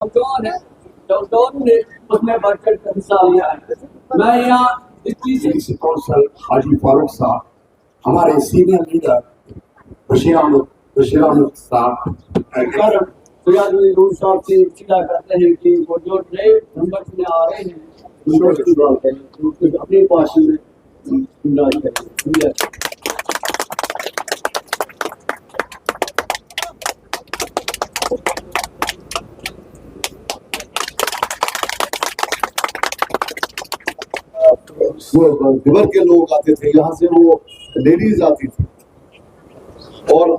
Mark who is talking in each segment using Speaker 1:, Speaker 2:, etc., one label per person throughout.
Speaker 1: Down है, down ने उसमें बढ़कर हिस्सा लिया है। मैं यहाँ
Speaker 2: इस कौंसल हाजी फारूक साहब, हमारे सीनियर लीडर बशीर अहमद साहब
Speaker 1: साहब से इल्तिजा करते हैं कि वो जो नए नंबर में आ रहे हैं उनकी बात है, उनको अपनी भाषा में सुनना चाहिए।
Speaker 2: वो दिवर के लोग आते थे, यहाँ से वो लेडीज आती थी और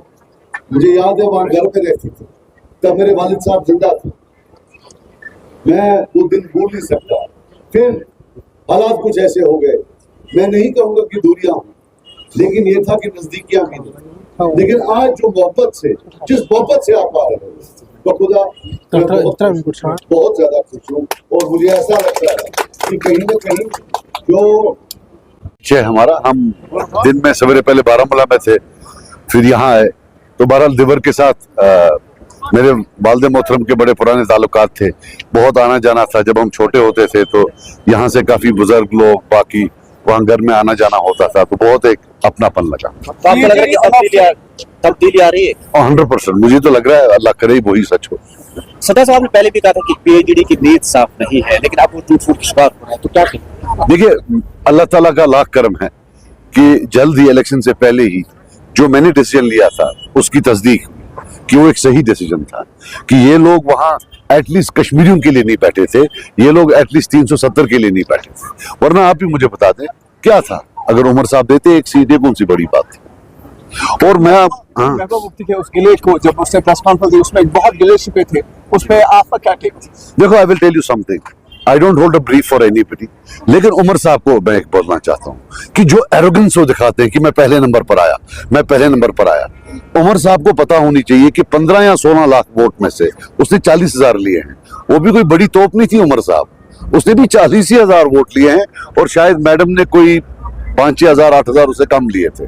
Speaker 2: मुझे याद है वहाँ घर पे रहती थी। तब मेरे वालिद साहब जिंदा थे, मैं वो दिन भूल नहीं सकता। फिर हालात कुछ ऐसे हो गए, मैं नहीं कहूँगा कि दूरियां हुई, लेकिन ये था कि नजदीकियां भी नहीं। लेकिन आज जो मोहब्बत से, जिस मोहब्बत से आप आ रहे हो, तो खुदा बहुत ज्यादा खुश हूँ। और मुझे ऐसा लगता है कि कहीं ना कहीं जो
Speaker 3: हमारा, हम दिन में सवेरे पहले बारामूला में थे, फिर यहाँ आए, तो बहरहाल दिवर के साथ मेरे वालिद मोहतरम के बड़े पुराने ताल्लुकात थे, बहुत आना जाना था। जब हम छोटे होते थे तो यहाँ से काफी बुजुर्ग लोग बाकी वहाँ घर में आना जाना होता था, तो बहुत एक अपनापन लगा।
Speaker 4: तो आपको लग रहा है कि तब्दीली आ रही है?
Speaker 3: 100% मुझे तो लग रहा है, अल्लाह करे वही सच हो।
Speaker 4: सदा साहब ने पहले भी कहा था कि PhD की नीयत साफ नहीं है, लेकिन आप वो झूठ फूट की शिकार हो रहे हैं, तो क्या करें?
Speaker 3: देखिए, अल्लाह ताला का लाख करम है कि जल्द ही इलेक्शन से पहले ही जो मैंने डिसीजन लिया था उसकी तस्दीक कि वो एक सही डिसीजन था, कि ये लोग वहाँ एटलीस्ट कश्मीरियों के लिए नहीं बैठे थे, ये लोग एटलीस्ट 370 के लिए नहीं बैठे थे। वरना आप ही मुझे बता दें क्या था, अगर उमर साहब देते एक सीट, कौन सी बड़ी बात थी। और मैं
Speaker 5: मुफ्ती के उस गिले को जब उसने प्रेस कॉन्फ्रेंस दी, उसमें बहुत गिले छिपे थे, उस पे आपका क्या टेक?
Speaker 3: देखो, I will tell you something, I don't hold a brief for anybody, लेकिन उमर साहब को मैं एक बोलना चाहता हूँ कि जो एरोगेंस वो दिखाते हैं कि मैं पहले नंबर पर आया, मैं पहले नंबर पर आया। उमर साहब को पता होनी चाहिए कि 15 या 16 लाख वोट में से उसने 40,000 लिए हैं। वो भी कोई बड़ी तोप नहीं थी उमर साहब, उसने भी 40,000 वोट लिए हैं, और शायद मैडम ने कोई 5,000 8,000 उससे कम लिए थे।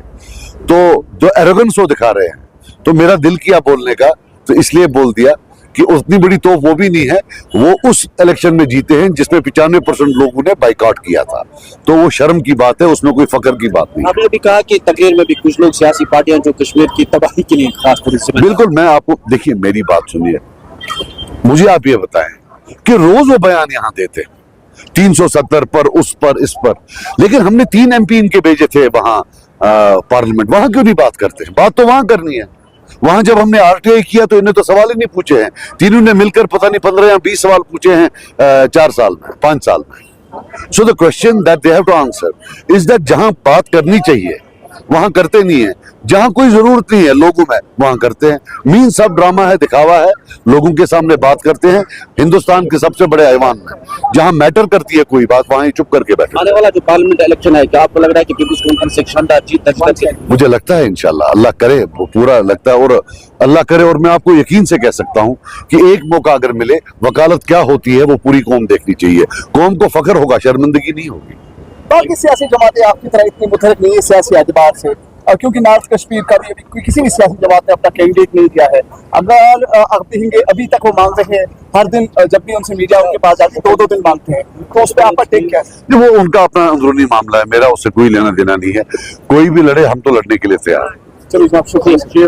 Speaker 3: तो जो एरोगेंस वो दिखा रहे हैं, तो मेरा दिल किया बोलने का, तो इसलिए बोल दिया कि उतनी बड़ी तोप वो भी नहीं है। वो उस इलेक्शन में जीते हैं जिसमें 95% लोगों ने बाइकआउट किया था, तो वो शर्म की बात है, उसमें कोई फख्र की बात नहीं।
Speaker 4: आपने भी कहा कि तकरीर में भी कुछ लोग सियासी पार्टियां जो कश्मीर की तबाही के लिए खास तौर से,
Speaker 3: बिल्कुल, मैं आपको, देखिए मेरी बात सुनिए, मुझे आप ये बताएं कि रोज वो बयान यहाँ देते 370 पर, उस पर, इस पर, लेकिन हमने 3 MP इनके भेजे थे वहां पार्लियामेंट, वहां क्यों नहीं बात करते? बात तो वहां करनी है। वहां जब हमने RTI किया तो इन्हें तो सवाल ही नहीं पूछे हैं, तीनों ने मिलकर पता नहीं 15 या 20 सवाल पूछे हैं 4 साल में, 5 साल में। So the question that they have to answer is that जहां बात करनी चाहिए वहां करते नहीं है, जहां कोई जरूरत नहीं है लोगों में वहां करते हैं। मीन सब ड्रामा है, दिखावा है, लोगों के सामने बात करते हैं। हिंदुस्तान के सबसे बड़े ऐवान में जहां मैटर करती है कोई बात, वहां ही चुप करके बैठे।
Speaker 4: आने वाला जो पार्लियामेंट इलेक्शन है, क्या आपको लग रहा है कि पीपल्स कॉन्फ्रेंस एक शानदार जीत दर्ज कर सकेगी?
Speaker 3: मुझे लगता है इंशाल्लाह, अल्लाह करे, वो पूरा लगता है, और अल्लाह करे। और मैं आपको यकीन से कह सकता हूँ कि एक मौका अगर मिले, वकालत क्या होती है वो पूरी कौम देखनी चाहिए, कौम को फख्र होगा, शर्मिंदगी नहीं होगी।
Speaker 5: बाकी सियासी जमातें आपकी तरह इतनी मुतहरिक नहीं है सियासी एतबार से, क्योंकि नॉर्थ कश्मीर का भी अभी किसी भी सियासी जमात ने अपना कैंडिडेट नहीं दिया है। अगर आप देखेंगे अभी तक वो मांग रहे हैं, हर दिन जब भी उनसे मीडिया उनके पास जाती है 2-2 दिन मांगते हैं, तो उस पर आपका टेक क्या है?
Speaker 3: वो उनका अपना अंदरूनी मामला है, मेरा उससे कोई लेना देना नहीं है। कोई भी लड़े, हम तो लड़ने के लिए तैयार हैं।
Speaker 5: चलिए, शुक्रिया।